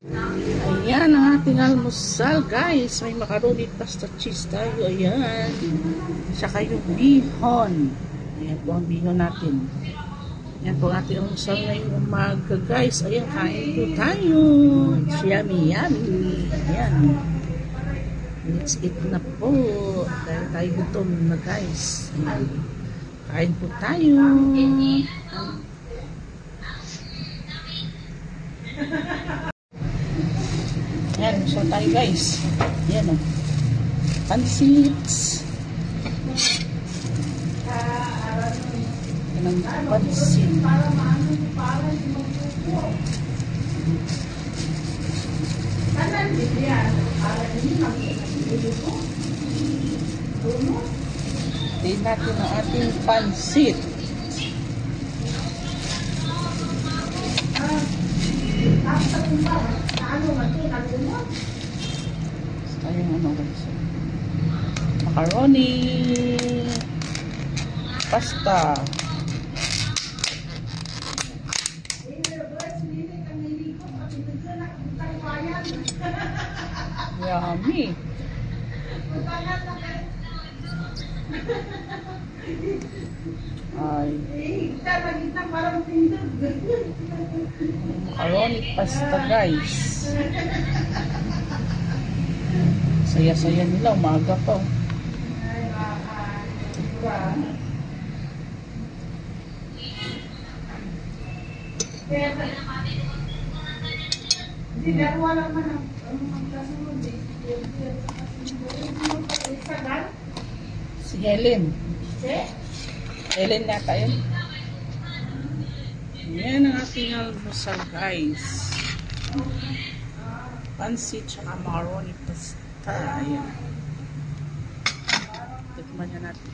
Ayan ang ating almusal, guys. May macaroni pasta cheese tayo. Ayan. Saka yung bihon. Ayan po ang bihon natin. Ayan po ang ating almusal ngayong umaga, guys. Ayan, kain po tayo. It's yummy, yummy. Ayan. Let's eat na po. Dahil tayo gutom na, guys. Ayan. Kain po tayo. Ayan, so tayo, guys. Ayan o. Pansits. Ayan ang pansit. Tingnan natin ang ating pansit. Ayun, ano guys, macaroni pasta. Yummy. Ay, macaroni pasta, guys. Saya-saya nila, umaga pa. Si Helen. Helen yata yun. Yan ang ating almusal, guys. Pansit tsaka macaroni pasta. Ayan. Tikman niya natin.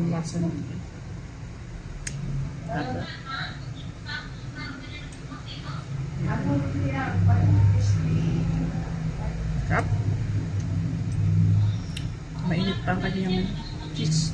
Lasa natin. Kap. Mainit pa ang kanyang cheese.